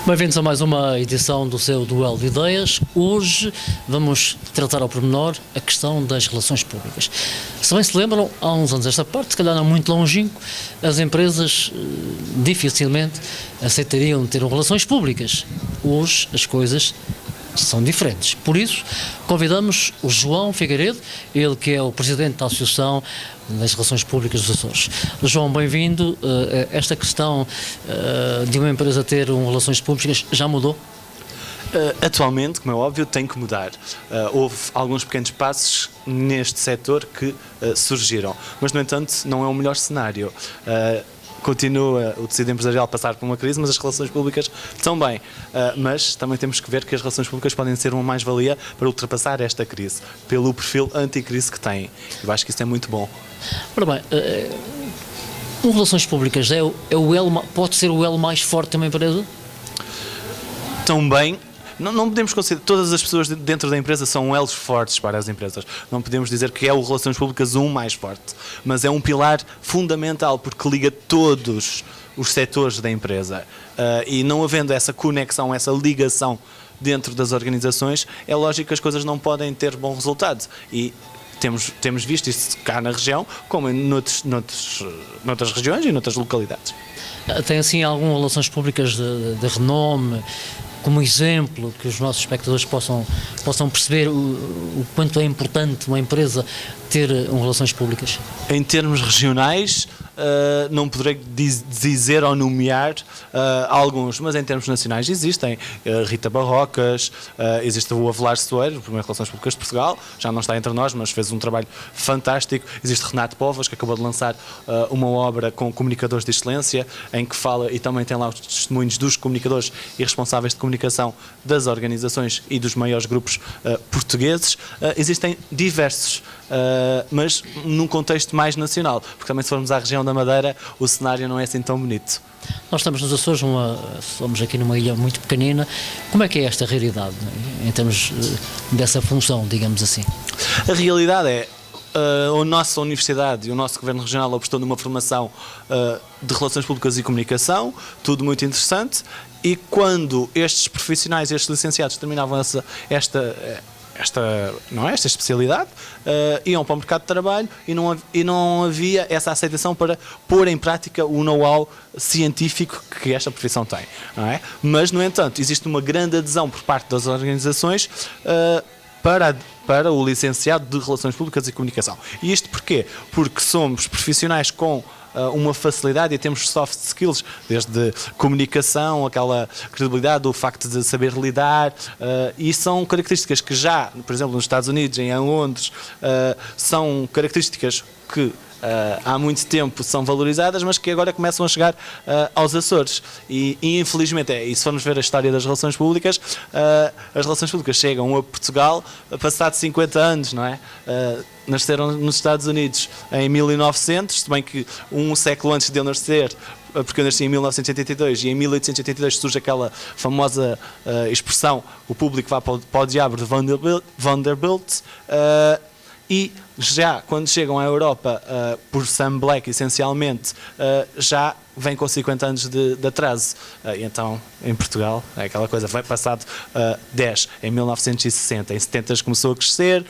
Bem-vindos a mais uma edição do seu Duelo de Ideias. Hoje vamos tratar ao pormenor a questão das relações públicas. Se bem se lembram, há uns anos esta parte, se calhar não muito longínquo, as empresas dificilmente aceitariam ter relações públicas. Hoje as coisas são diferentes. Por isso, convidamos o João Figueiredo, ele que é o presidente da Associação das Relações Públicas dos Açores. João, bem-vindo. Esta questão de uma empresa ter relações públicas já mudou? Atualmente, como é óbvio, tem que mudar. Houve alguns pequenos passos neste setor que surgiram, mas, no entanto, não é o melhor cenário. Continua o tecido empresarial a passar por uma crise, mas as relações públicas também. Mas também temos que ver que as relações públicas podem ser uma mais-valia para ultrapassar esta crise, pelo perfil anticrise que têm. Eu acho que isso é muito bom. Ora bem, relações públicas pode ser o elo mais forte de uma empresa? Também. Não podemos considerar, todas as pessoas dentro da empresa são elos fortes para as empresas. Não podemos dizer que é o Relações Públicas o mais forte, mas é um pilar fundamental porque liga todos os setores da empresa. E não havendo essa conexão, essa ligação dentro das organizações, é lógico que as coisas não podem ter bom resultado. E temos visto isso cá na região, como noutras regiões e noutras localidades. Tem assim algumas relações públicas de renome, como exemplo, que os nossos espectadores possam perceber o quanto é importante uma empresa ter relações públicas? Em termos regionais, não poderei dizer ou nomear alguns, mas em termos nacionais existem. Rita Barrocas, existe o Avelar Soeiro, o Primeiro Relações Públicas de Portugal, já não está entre nós, mas fez um trabalho fantástico. Existe Renato Povas, que acabou de lançar uma obra com comunicadores de excelência, em que fala, e também tem lá os testemunhos dos comunicadores e responsáveis de comunicação das organizações e dos maiores grupos portugueses. Existem diversos, mas num contexto mais nacional, porque também se formos à região da Madeira, o cenário não é assim tão bonito. Nós estamos nos Açores, somos aqui numa ilha muito pequenina. Como é que é esta realidade, em termos dessa função, digamos assim? A realidade é, a nossa universidade e o nosso governo regional apostou numa formação de Relações Públicas e Comunicação, tudo muito interessante, e quando estes profissionais, estes licenciados terminavam esta especialidade, iam para o mercado de trabalho e não havia essa aceitação para pôr em prática o know-how científico que esta profissão tem, não é? Mas, no entanto, existe uma grande adesão por parte das organizações para o licenciado de Relações Públicas e Comunicação. E isto porquê? Porque somos profissionais com uma facilidade e temos soft skills, desde comunicação, aquela credibilidade, o facto de saber lidar, e são características que já, por exemplo, nos Estados Unidos, em Londres, são características que há muito tempo são valorizadas, mas que agora começam a chegar aos Açores. E infelizmente, e se formos ver a história das relações públicas, as relações públicas chegam a Portugal passados 50 anos, não é? Nasceram nos Estados Unidos em 1900, se bem que um século antes de eu nascer, porque eu nasci em 1982 e em 1882 surge aquela famosa expressão, o público vai para o diabo de Vanderbilt, e já quando chegam à Europa, por Sam Black essencialmente, já vem com 50 anos de atraso. E então, em Portugal, é aquela coisa, vai passado 10, em 1960. Em 70 começou a crescer,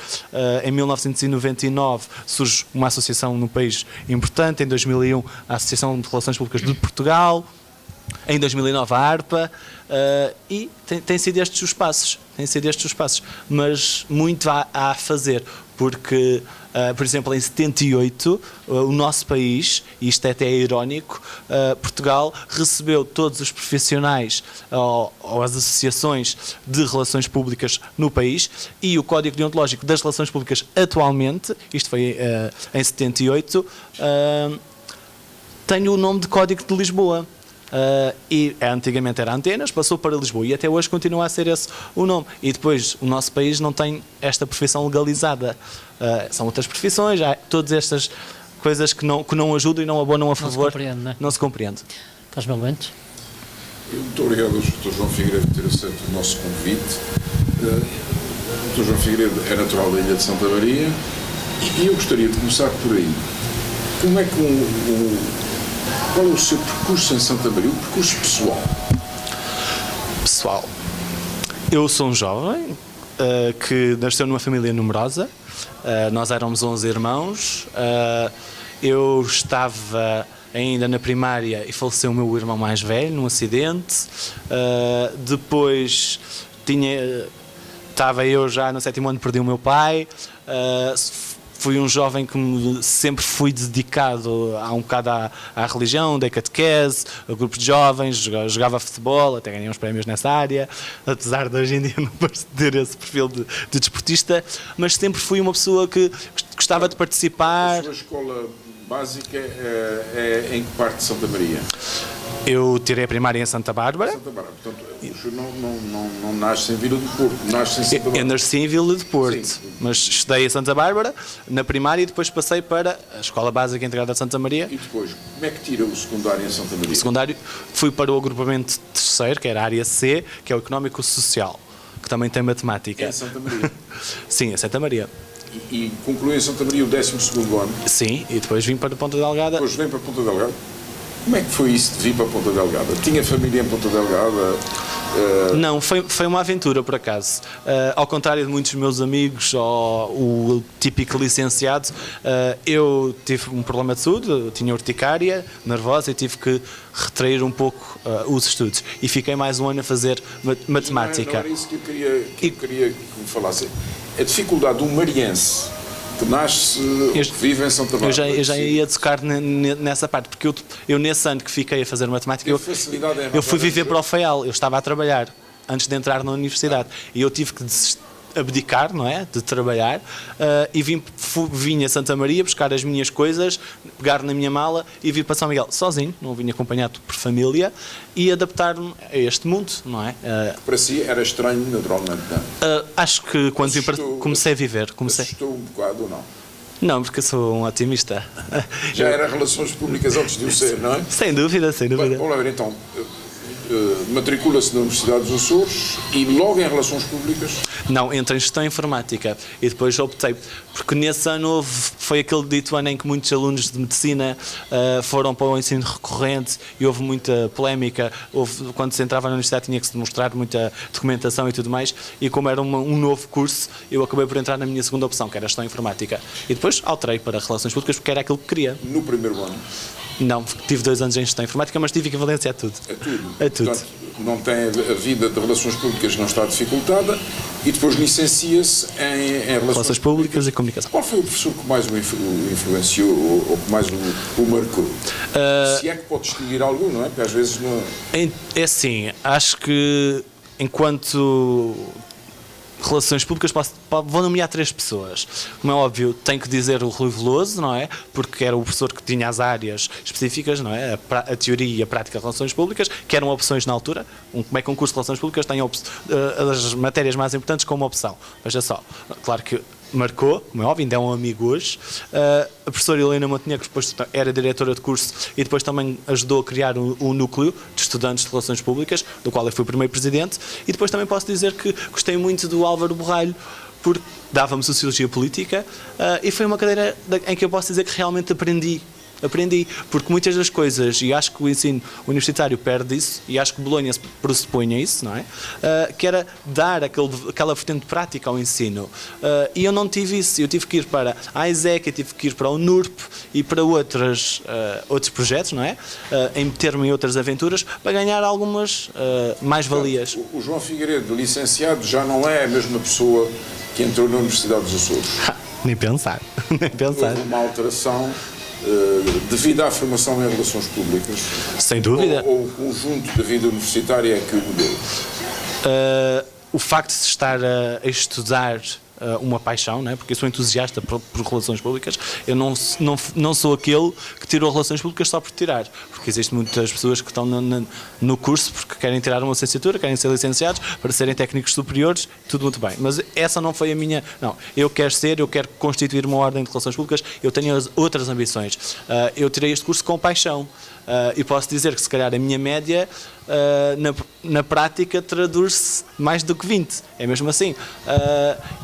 em 1999 surge uma associação no país importante, em 2001 a Associação de Relações Públicas de Portugal, em 2009 a ARPA, e tem sido estes os passos, mas muito há a fazer, porque, por exemplo, em 78, o nosso país, e isto é até irónico, Portugal recebeu todos os profissionais ou as associações de relações públicas no país, e o Código Deontológico das Relações Públicas atualmente, isto foi em 78, tem o nome de Código de Lisboa. E antigamente era Antenas, passou para Lisboa e até hoje continua a ser esse o nome. E depois o nosso país não tem esta profissão legalizada. São outras profissões, há todas estas coisas que não ajudam e não abonam a favor. Não se compreende. Carlos Melo. Muito obrigado ao Dr. João Figueiredo por ter aceito o nosso convite. O Dr. João Figueiredo é natural da Ilha de Santa Maria e eu gostaria de começar por aí. Como é que qual é o seu percurso em Santa Maria, o percurso pessoal? Pessoal, eu sou um jovem que nasceu numa família numerosa. Nós éramos 11 irmãos. Eu estava ainda na primária e faleceu o meu irmão mais velho num acidente. Depois estava eu já no 7º ano, perdi o meu pai. Fui um jovem que sempre fui dedicado um bocado à religião, dei catequese, a grupos de jovens, jogava futebol, até ganhei uns prémios nessa área, apesar de hoje em dia não ter esse perfil de desportista, mas sempre fui uma pessoa que gostava de participar. A sua escola básica é em que parte de Santa Maria? Eu tirei a primária em Santa Bárbara. Santa Bárbara. Portanto, o senhor não nasce em Vila do Porto, nasce em Santa Bárbara. Eu nasci em Vila de Porto, Sim. mas estudei em Santa Bárbara na primária e depois passei para a Escola Básica Integrada de Santa Maria. E depois, como é que tira o secundário em Santa Maria? O secundário fui para o agrupamento terceiro, que era a área C, que é o Económico-Social, que também tem matemática. É em Santa Maria. Sim, em Santa Maria. E concluí em Santa Maria o 12º ano. Sim, e depois vim para Ponta Delgada. Depois vem para Ponta Delgada. Como é que foi isso de vir para Ponta Delgada? Tinha família em Ponta Delgada? Não, foi uma aventura, por acaso. Ao contrário de muitos meus amigos, ou o típico licenciado, eu tive um problema de saúde, eu tinha urticária nervosa e tive que retrair um pouco os estudos. E fiquei mais um ano a fazer matemática. Não era isso que eu queria que me falasse. A dificuldade do mariense que nasce ou que vive em Santa Bárbara. Eu já ia tocar nessa parte, porque eu nesse ano que fiquei a fazer matemática, eu fui viver para o FEAL, eu estava a trabalhar antes de entrar na universidade e eu tive que abdicar, não é, de trabalhar e vim a Santa Maria buscar as minhas coisas, pegar na minha mala e vim para São Miguel sozinho, não vim acompanhado por família e adaptar-me a este mundo, não é? Para si era estranho, naturalmente, não? Acho que quando comecei a viver, Assustou um bocado ou não? Não, porque eu sou um otimista. Já era relações públicas antes de o ser, não é? Sem dúvida, sem dúvida. Vamos lá ver então. Matricula-se na Universidade dos Açores e logo em Relações Públicas? Não, entrei em Gestão Informática e depois optei, porque nesse ano foi aquele dito ano em que muitos alunos de Medicina foram para o ensino recorrente e houve muita polémica, quando se entrava na universidade tinha que se demonstrar muita documentação e tudo mais, e como era um novo curso, eu acabei por entrar na minha segunda opção, que era Gestão Informática, e depois alterei para Relações Públicas porque era aquilo que queria. No primeiro ano? Não, tive 2 anos em Gestão Informática, mas tive equivalência a tudo. A tudo? A tudo. Portanto, não tem a vida de Relações Públicas não está dificultada e depois licencia-se em Relações Públicas e Comunicação. Qual foi o professor que mais o influenciou ou que mais o marcou? Se é que pode distinguir algum, não é? Porque às vezes não... É assim, acho que enquanto Relações Públicas vou nomear 3 pessoas. Como é óbvio, tenho que dizer o Rui Veloso, não é? Porque era o professor que tinha as áreas específicas, não é? A teoria e a prática de Relações Públicas, que eram opções na altura. Como é que um curso de Relações Públicas tem as matérias mais importantes como opção? Veja só, claro que marcou, como é óbvio, ainda é um amigo hoje. A professora Helena Montenegro, que depois era diretora de curso e depois também ajudou a criar um núcleo de estudantes de Relações Públicas, do qual eu fui o primeiro presidente. E depois também posso dizer que gostei muito do Álvaro Borralho, porque dava-me Sociologia Política e foi uma cadeira em que eu posso dizer que realmente aprendi, porque muitas das coisas, e acho que o ensino universitário perde isso, e acho que Bolonha pressupõe isso, não é? Que era dar aquela vertente prática ao ensino. E eu não tive isso, eu tive que ir para a ISEC, eu tive que ir para o NURP e para outros projetos, não é? Em meter-me em outras aventuras, para ganhar algumas mais-valias. O João Figueiredo, licenciado, já não é a mesma pessoa que entrou na Universidade dos Açores. Nem pensar, nem pensar. Houve uma alteração devido à formação em Relações Públicas? Sem dúvida. Ou o conjunto da vida universitária é que o mudou? O facto de estar a estudar uma paixão, não é? Porque eu sou entusiasta por relações públicas, eu não sou aquele que tirou relações públicas só por tirar, porque existem muitas pessoas que estão no curso porque querem tirar uma licenciatura, querem ser licenciados para serem técnicos superiores, tudo muito bem, mas essa não foi a minha, não, eu quero constituir uma ordem de relações públicas, eu tenho outras ambições, eu tirei este curso com paixão, e posso dizer que se calhar a minha média na prática traduz-se mais do que 20. É mesmo assim.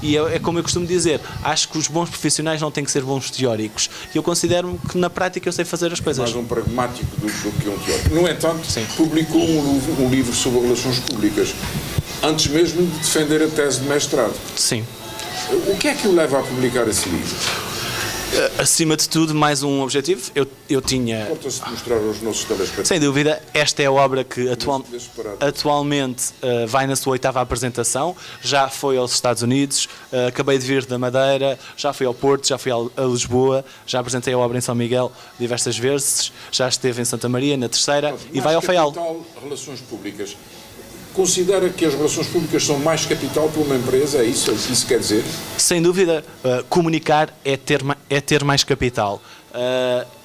E é como eu costumo dizer, acho que os bons profissionais não têm que ser bons teóricos. E eu considero-me que na prática eu sei fazer as coisas. Mais um pragmático do que um teórico. No entanto, Sim. publicou um livro sobre relações públicas, antes mesmo de defender a tese de mestrado. Sim. O que é que o leva a publicar esse livro? Acima de tudo, mais um objetivo. Eu tinha... Importa-se de mostrar aos nossos telespectadores. Sem dúvida, esta é a obra que Desesperado. atualmente vai na sua 8ª apresentação. Já foi aos Estados Unidos, acabei de vir da Madeira, já fui ao Porto, já fui a Lisboa, já apresentei a obra em São Miguel diversas vezes, já esteve em Santa Maria, na 3ª, e vai ao Faial. Capital, relações públicas. Considera que as relações públicas são mais capital para uma empresa? É isso? Isso quer dizer? Sem dúvida, comunicar é ter mais capital.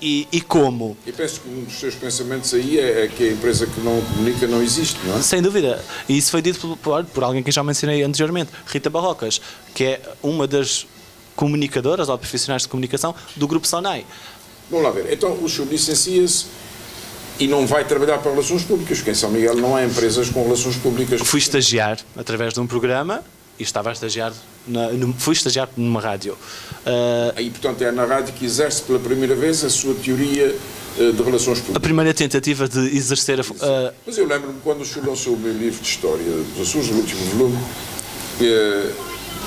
E como? E penso que um dos seus pensamentos aí é que a empresa que não comunica não existe, não é? Sem dúvida. E isso foi dito por alguém que já mencionei anteriormente, Rita Barrocas, que é uma das comunicadoras ou profissionais de comunicação do Grupo Sonai. Vamos lá ver. Então, o senhor licencia-se e não vai trabalhar para relações públicas, porque em São Miguel não há empresas com relações públicas. Fui estagiar através de um programa e estava a estagiar, fui estagiar numa rádio. Aí, portanto, é na rádio que exerce pela primeira vez a sua teoria de relações A públicas. primeira tentativa de exercer Mas eu lembro-me quando o senhor lançou o meu livro de história dos Açores, o último volume,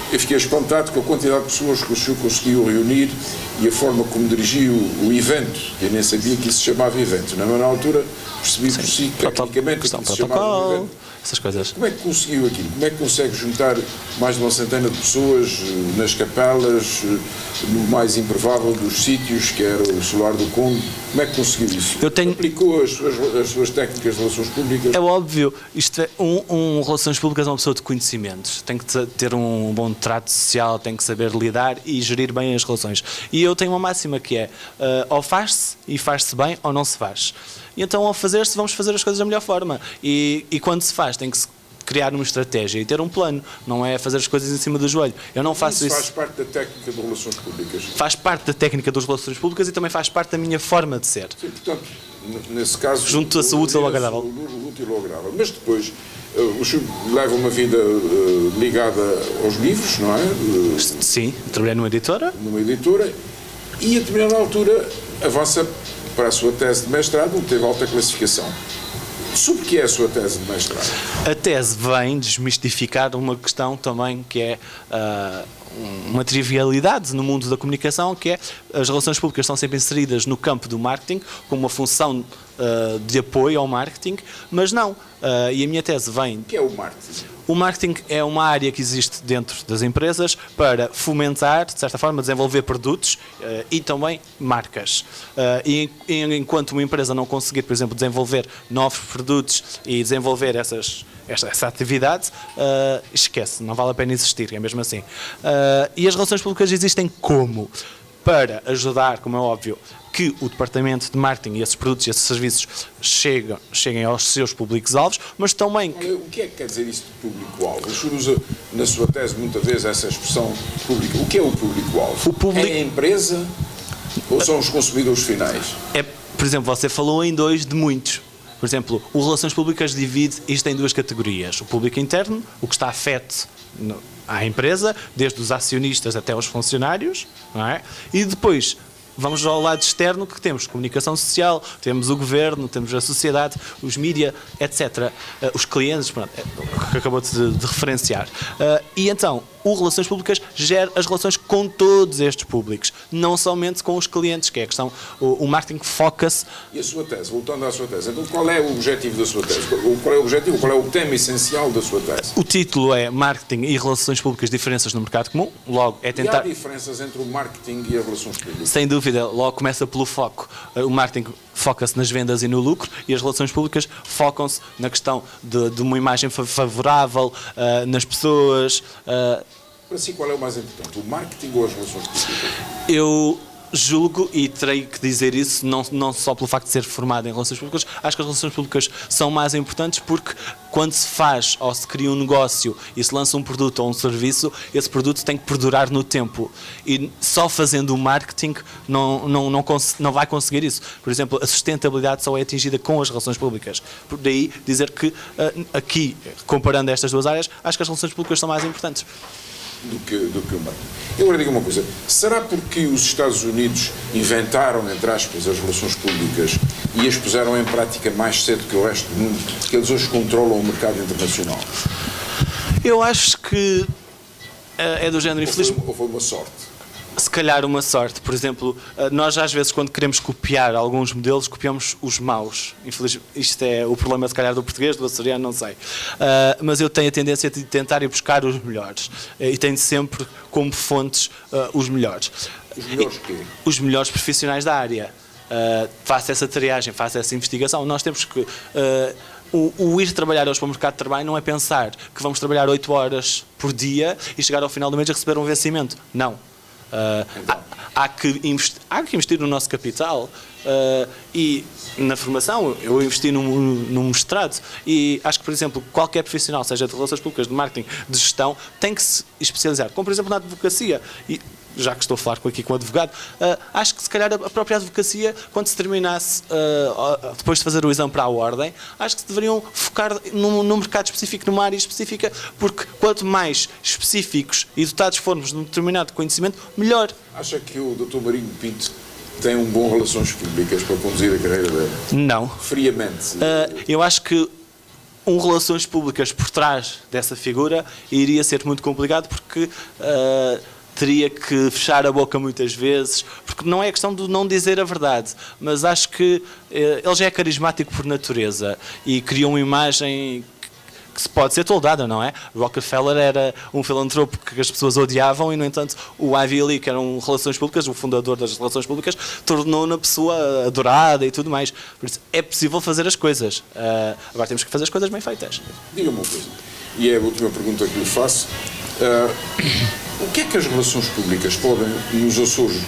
eu fiquei espantado com a quantidade de pessoas que o senhor conseguiu reunir e a forma como dirigiu o evento. Eu nem sabia que isso se chamava evento, não é? Mas na altura percebi por si, tecnicamente, que isso se chamava um evento. essas coisas. Como é que conseguiu aquilo? Como é que consegue juntar mais de uma centena de pessoas nas capelas, no mais improvável dos sítios, que era o Solar do Conde? Como é que conseguiu isso? Aplicou as suas técnicas de relações públicas? É óbvio, isto é, relações públicas é uma pessoa de conhecimentos, tem que ter um bom trato social, tem que saber lidar e gerir bem as relações. E eu tenho uma máxima que é, ou faz-se e faz-se bem, ou não se faz. E então, ao fazer-se, vamos fazer as coisas da melhor forma. E quando se faz, tem que se criar uma estratégia e ter um plano, não é fazer as coisas em cima do joelho. Eu não faço isso. Faz parte da técnica de relações públicas? Faz parte da técnica das relações públicas e também faz parte da minha forma de ser. Sim, portanto, nesse caso... Junto-se o útil ao agradável. O útil ao agradável. Mas depois, o senhor leva uma vida ligada aos livros, não é? Sim, trabalhei numa editora. Numa editora, e a determinada altura avança para a sua tese de mestrado, onde teve alta classificação. Sobre o que é a sua tese de mestrado? A tese vem desmistificar uma questão também que é uma trivialidade no mundo da comunicação, que é as relações públicas estão sempre inseridas no campo do marketing, como uma função de apoio ao marketing, mas não. E a minha tese vem... O que é o marketing? O marketing é uma área que existe dentro das empresas para fomentar, de certa forma, desenvolver produtos e também marcas. E enquanto uma empresa não conseguir, por exemplo, desenvolver novos produtos e desenvolver essa atividade, esquece, não vale a pena existir, é mesmo assim. E as relações públicas existem como? Para ajudar, como é óbvio, que o departamento de marketing e esses produtos e esses serviços cheguem aos seus públicos-alvos, mas também... O que é que quer dizer isso de público-alvo? O senhor usa na sua tese muitas vezes essa expressão pública. O que é o público-alvo? É a empresa ou são os consumidores finais? Por exemplo, você falou em dois de muitos. Por exemplo, o Relações Públicas divide isto em duas categorias. O público interno, o que está afeto à empresa, desde os acionistas até os funcionários, não é? E depois vamos ao lado externo, que temos comunicação social, temos o governo, temos a sociedade, os mídia, etc. Os clientes, pronto, que acabou de referenciar. E então, o Relações Públicas gera as relações com todos estes públicos, não somente com os clientes, que é a questão, o marketing foca-se... E a sua tese, voltando à sua tese, então qual é o objetivo da sua tese? Qual é o objetivo, qual é o tema essencial da sua tese? O título é Marketing e Relações Públicas, diferenças no mercado comum, logo é tentar... E há diferenças entre o marketing e as relações públicas? Sem dúvida, logo começa pelo foco. O marketing foca-se nas vendas e no lucro e as relações públicas focam-se na questão de uma imagem favorável, nas pessoas... Para si, qual é o mais importante, o marketing ou as relações públicas? Eu julgo, e terei que dizer isso, não só pelo facto de ser formado em relações públicas, acho que as relações públicas são mais importantes porque quando se faz ou se cria um negócio e se lança um produto ou um serviço, esse produto tem que perdurar no tempo. E só fazendo o marketing não vai conseguir isso. Por exemplo, a sustentabilidade só é atingida com as relações públicas. Por daí dizer que aqui, comparando estas duas áreas, acho que as relações públicas são mais importantes. Do que o marketing. Eu agora digo uma coisa, será porque os Estados Unidos inventaram, entre aspas, as relações públicas e as puseram em prática mais cedo que o resto do mundo, que eles hoje controlam o mercado internacional? Eu acho que é do género infelizmente. Ou foi uma sorte? Se calhar uma sorte. Por exemplo, nós às vezes quando queremos copiar alguns modelos, copiamos os maus. Infelizmente, isto é o problema se calhar do português, do açoriano, não sei. Mas eu tenho a tendência de tentar ir buscar os melhores. E tenho sempre como fontes os melhores. Os melhores quê? Os melhores profissionais da área. Faço essa triagem, faço essa investigação. Nós temos que... O ir trabalhar hoje para o mercado de trabalho não é pensar que vamos trabalhar 8 horas por dia e chegar ao final do mês a receber um vencimento. Não. Há que investir no nosso capital e na formação. Eu investi num mestrado e acho que, por exemplo, qualquer profissional, seja de relações públicas, de marketing, de gestão, tem que se especializar, como por exemplo na advocacia. E já que estou a falar aqui com o advogado, acho que se calhar a própria advocacia, quando se terminasse, depois de fazer o exame para a ordem, acho que se deveriam focar num mercado específico, numa área específica, porque quanto mais específicos e dotados formos de um determinado conhecimento, melhor. Acha que o Dr. Marinho Pinto tem um bom relações públicas para conduzir a carreira dele? Não. Friamente. Eu acho que relações públicas por trás dessa figura iria ser muito complicado porque... teria que fechar a boca muitas vezes, porque não é questão de não dizer a verdade, mas acho que ele já é carismático por natureza e criou uma imagem que se pode ser toldada, não é? Rockefeller era um filantropo que as pessoas odiavam e, no entanto, o Ivy Lee, que era relações públicas, o fundador das relações públicas, tornou-na pessoa adorada e tudo mais. Por isso, é possível fazer as coisas. Agora temos que fazer as coisas bem feitas. Diga-me uma coisa, e é a última pergunta que lhe faço. O que é que as relações públicas podem, nos Açores,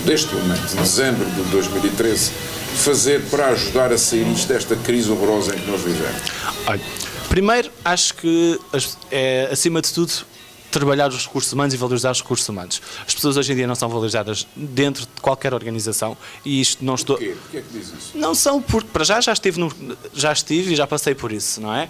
deste momento, de dezembro de 2013, fazer para ajudar a sair desta crise horrorosa em que nós vivemos? Olha, primeiro, acho que é, acima de tudo, trabalhar os recursos humanos e valorizar os recursos humanos. As pessoas hoje em dia não são valorizadas dentro de qualquer organização e isto não estou... Porquê? Porquê é que diz isso? Não são, porque para já estive e já passei por isso, não é?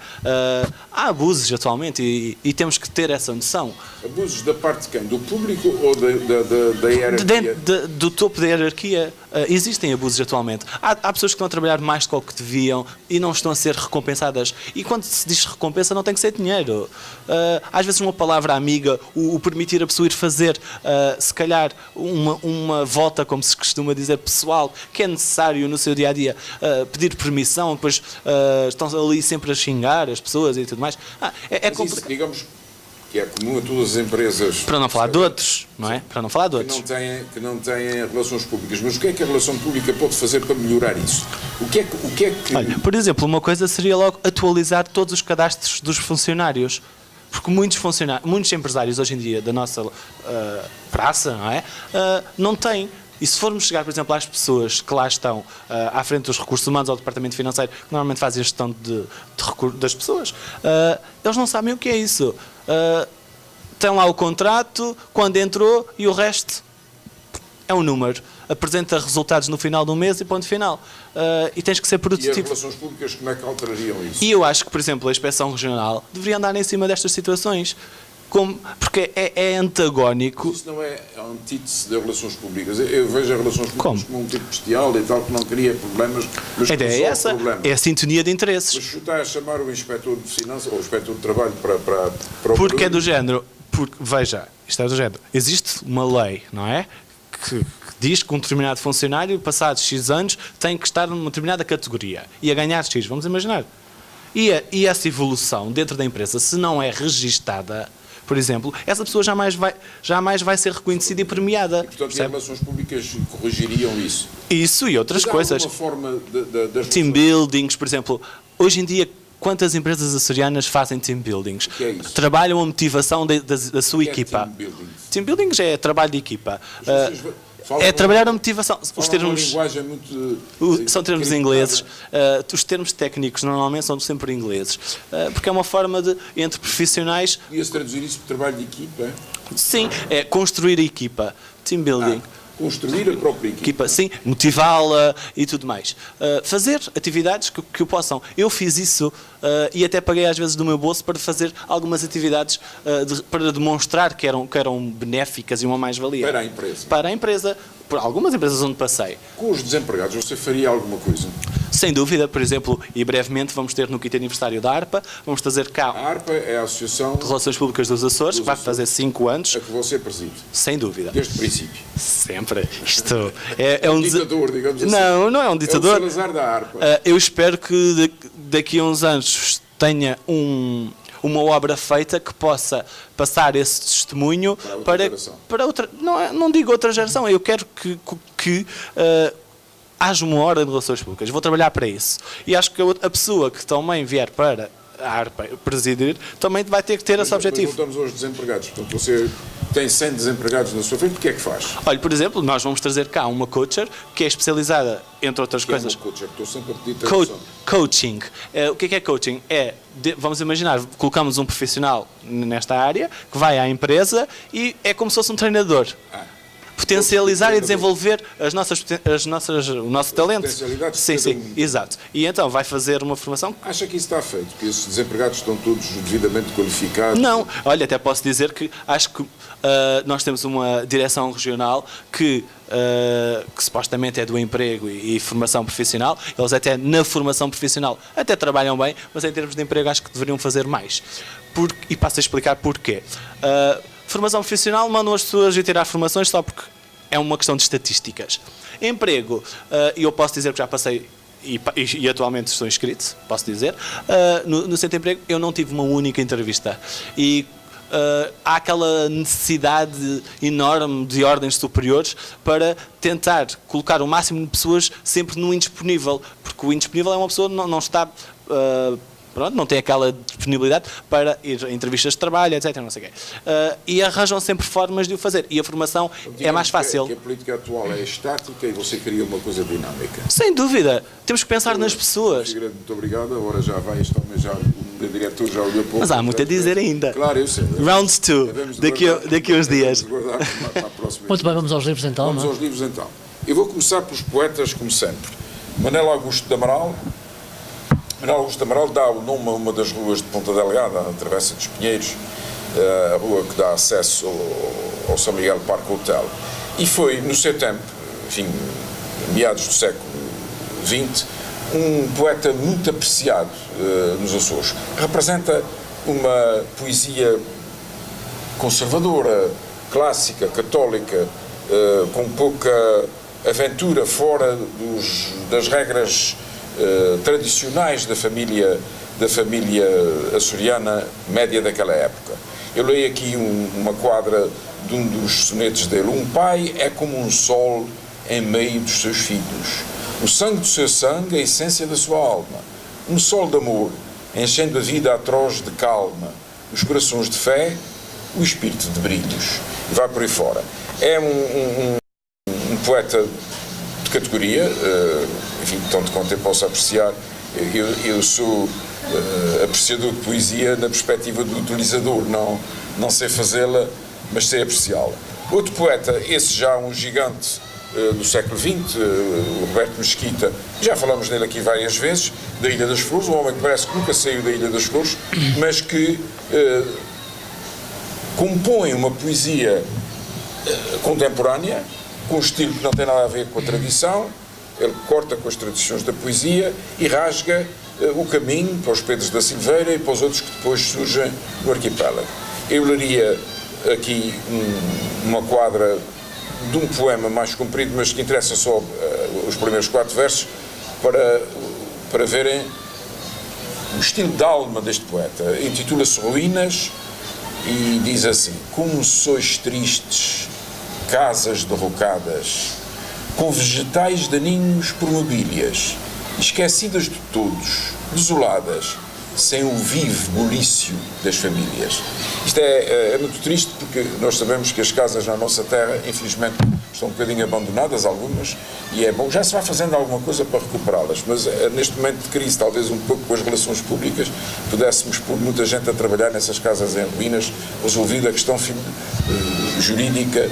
Há abusos atualmente e temos que ter essa noção. Abusos da parte de quem? Do público ou da hierarquia? Do topo da hierarquia existem abusos atualmente. Há pessoas que estão a trabalhar mais do que deviam e não estão a ser recompensadas. E quando se diz recompensa não tem que ser dinheiro. Às vezes uma palavra amiga, o permitir a pessoa ir fazer, se calhar, uma volta, como se costuma dizer, pessoal, que é necessário no seu dia-a-dia, pedir permissão, depois estão ali sempre a xingar as pessoas e tudo mais. É complicado. Digamos que é comum a todas as empresas... Para não falar de outros, não é? Para não falar de outros. Que não têm relações públicas. Mas o que é que a relação pública pode fazer para melhorar isso? O que é que... Olha, por exemplo, uma coisa seria logo atualizar todos os cadastros dos funcionários. Porque muitos empresários hoje em dia da nossa praça, não é? Não têm. E se formos chegar, por exemplo, às pessoas que lá estão à frente dos recursos humanos ou do departamento financeiro, que normalmente fazem a gestão das pessoas, eles não sabem o que é isso. Tem lá o contrato, quando entrou, e o resto é um número. Apresenta resultados no final do mês e ponto final. E tens que ser produtivo. E as relações públicas, como é que alterariam isso? E eu acho que, por exemplo, a Inspeção Regional deveria andar em cima destas situações. Porque é antagónico. Mas isso não é a antítese das relações públicas. Eu vejo as relações públicas como um tipo bestial e tal, que não cria problemas, mas a ideia é essa, é a sintonia de interesses. Mas está a chamar o Inspetor de Finanças ou o Inspetor de Trabalho para o... Porque é do género. Veja, isto é do género. Existe uma lei, não é? Que diz que um determinado funcionário, passados X anos, tem que estar numa determinada categoria e a ganhar X, vamos imaginar. E essa evolução dentro da empresa, se não é registada, por exemplo, essa pessoa jamais vai ser reconhecida e premiada. E, portanto, as relações públicas corrigiriam isso? Isso e outras coisas. Alguma forma Team buildings, por exemplo. Hoje em dia, quantas empresas açorianas fazem team buildings? que é isso? Trabalham a motivação da sua que é equipa. team building? Team building é trabalho de equipa. Vocês falam É uma- trabalhar a motivação. Os falam uma termos, linguagem muito... são termos criticada. ingleses. Os termos técnicos normalmente são sempre ingleses. Porque é uma forma de, entre profissionais, Podia-se traduzir isso por trabalho de equipa, é? sim, é construir a equipa. Team building. Construir a própria equipa. Sim, motivá-la e tudo mais. Fazer atividades que o possam. Eu fiz isso e até paguei às vezes do meu bolso para fazer algumas atividades para demonstrar que eram benéficas e uma mais-valia. Para a empresa. Para a empresa, por algumas empresas onde passei. Com os desempregados, você faria alguma coisa? Sem dúvida, por exemplo, e brevemente vamos ter no quinto aniversário da ARPA, vamos trazer cá A ARPA é a Associação de Relações Públicas dos Açores, que vai fazer 5 anos, a que você preside, sem dúvida. desde o princípio. Sempre. Isto é um Ditador, digamos assim. Não é um É o ditador. Salazar da ARPA. Eu espero que daqui a uns anos tenha uma obra feita que possa passar esse testemunho Para outra geração. para outra. Não digo outra geração, eu quero que haja uma ordem de relações públicas. Vou trabalhar para isso. E acho que a pessoa que também vier para a ARPA presidir também vai ter que ter esse Mas objetivo. voltamos aos desempregados. Portanto, você tem 100 desempregados na sua frente, o que é que faz? Olha, por exemplo, nós vamos trazer cá uma coacher que é especializada, entre outras Que é coisas, uma coach, estou sempre a pedir tradução. coaching. O que é coaching? Vamos imaginar, colocamos um profissional nesta área que vai à empresa e é como se fosse um treinador. Potencializar e desenvolver o nosso talento. potencialidades de Sim, cada sim, um. exato. E então vai fazer uma formação. Acha que isso está feito? Que esses desempregados estão todos devidamente qualificados? Não, olha, até posso dizer que acho que nós temos uma direção regional que supostamente é do emprego e formação profissional. Eles até na formação profissional até trabalham bem, mas em termos de emprego acho que deveriam fazer mais. E passo a explicar porquê. Formação profissional mandam as pessoas ir tirar formações só porque é uma questão de estatísticas. Emprego, e eu posso dizer que já passei e atualmente estou inscrito, posso dizer, no Centro de Emprego eu não tive uma única entrevista. E há aquela necessidade enorme de ordens superiores para tentar colocar o máximo de pessoas sempre no indisponível, porque o indisponível é uma pessoa que não está... não tem aquela disponibilidade para ir a entrevistas de trabalho, etc. Não sei o quê. E arranjam sempre formas de o fazer. E a formação é mais fácil. Que a política atual é estática e você queria uma coisa dinâmica. Sem dúvida. Temos que pensar nas pessoas. Figueiredo, muito obrigado. Agora já vai, este homem já, o diretor já olhou pouco. Mas há muito a dizer ainda. Claro, eu sei. Round 2, Devemos daqui a uns dias. devemos guardar para a próxima. Muito bem, vamos aos livros então, Vamos não é? aos livros então. Eu vou começar pelos poetas, como sempre. Manuel Augusto de Amaral. Manuel Augusto de Amaral dá o nome a uma das ruas de Ponta Delgada, a Travessa dos Pinheiros, a rua que dá acesso ao São Miguel Parque Hotel. E foi, no seu tempo, enfim, meados do século XX, um poeta muito apreciado nos Açores. Representa uma poesia conservadora, clássica, católica, com pouca aventura fora das regras tradicionais da família açoriana média daquela época. Eu leio aqui uma quadra de um dos sonetos dele. Um pai é como um sol em meio dos seus filhos. O sangue do seu sangue, a essência da sua alma. Um sol de amor, enchendo a vida atroz de calma. Os corações de fé, o espírito de brilhos. E vai por aí fora. É um poeta de categoria, enfim, tanto quanto eu posso apreciar. Eu sou apreciador de poesia na perspectiva do utilizador, não sei fazê-la, mas sei apreciá-la. Outro poeta, esse já um gigante do século XX, o Roberto Mesquita, já falamos dele aqui várias vezes, da Ilha das Flores, um homem que parece que nunca saiu da Ilha das Flores, mas que compõe uma poesia contemporânea, com um estilo que não tem nada a ver com a tradição. Ele corta com as tradições da poesia e rasga o caminho para os Pedros da Silveira e para os outros que depois surgem no arquipélago. Eu leria aqui uma quadra de um poema mais comprido, mas que interessa só os primeiros 4 versos, para verem o estilo de alma deste poeta. Intitula-se Ruínas e diz assim: como sois tristes, casas derrocadas, com vegetais daninhos por mobílias, esquecidas de todos, desoladas, sem o vivo bulício das famílias. Isto é muito triste, porque nós sabemos que as casas na nossa terra, infelizmente, estão um bocadinho abandonadas, algumas, e é bom, já se vai fazendo alguma coisa para recuperá-las, mas neste momento de crise, talvez um pouco com as relações públicas, pudéssemos pôr muita gente a trabalhar nessas casas em ruínas, resolvida a questão jurídica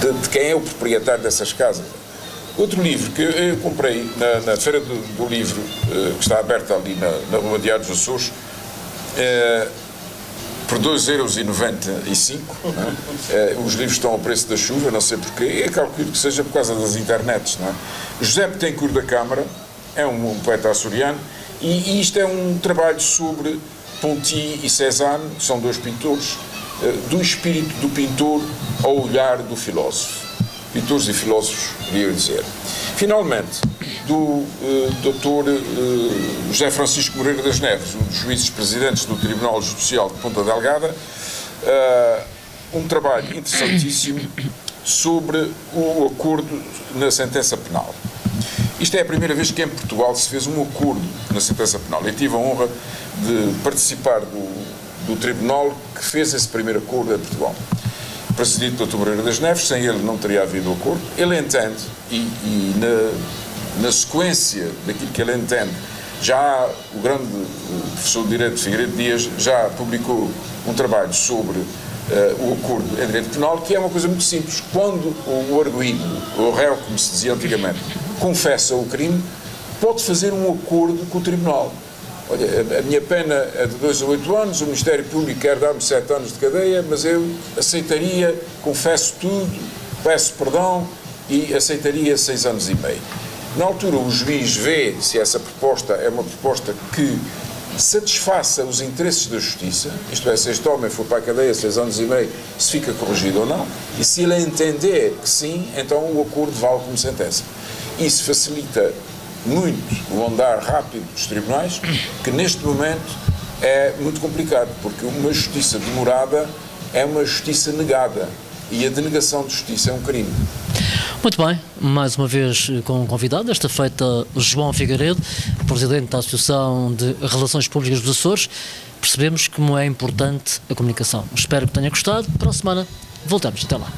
de quem é o proprietário dessas casas. Outro livro que eu comprei na Feira do Livro, que está aberta ali na Rua Diário dos Açores, por 2,95 €, os livros estão ao preço da chuva, não sei porquê, eu calculo que seja por causa das internets. Não é? José Betancourt da Câmara é um poeta açoriano, e isto é um trabalho sobre Ponty e Cézanne, são dois pintores, do espírito do pintor ao olhar do filósofo. Pintores e filósofos, queria dizer. Finalmente, do Dr. José Francisco Moreira das Neves, um dos juízes presidentes do Tribunal Judicial de Ponta Delgada, um trabalho interessantíssimo sobre o acordo na sentença penal. Isto é a primeira vez que em Portugal se fez um acordo na sentença penal. Eu tive a honra de participar do tribunal que fez esse primeiro acordo em Portugal. Presidido pelo Dr. Moreira das Neves, sem ele não teria havido acordo. Ele entende, e na sequência daquilo que ele entende, já o grande professor de Direito Figueiredo Dias já publicou um trabalho sobre o acordo em Direito Penal, que é uma coisa muito simples. Quando o arguido, o réu, como se dizia antigamente, confessa o crime, pode fazer um acordo com o Tribunal. Olha, a minha pena é de 2 a 8 anos, o Ministério Público quer dar-me 7 anos de cadeia, mas eu aceitaria, confesso tudo, peço perdão e aceitaria 6 anos e meio. Na altura, o juiz vê se essa proposta é uma proposta que satisfaça os interesses da justiça, isto é, se este homem for para a cadeia 6 anos e meio, se fica corrigido ou não, e se ele entender que sim, então o acordo vale como sentença. Isso facilita muito o andar rápido dos tribunais, que neste momento é muito complicado, porque uma justiça demorada é uma justiça negada, e a denegação de justiça é um crime. Muito bem, mais uma vez com um convidado, esta feita João Figueiredo, presidente da Associação de Relações Públicas dos Açores. Percebemos como é importante a comunicação. Espero que tenha gostado. Para a semana voltamos. Até lá.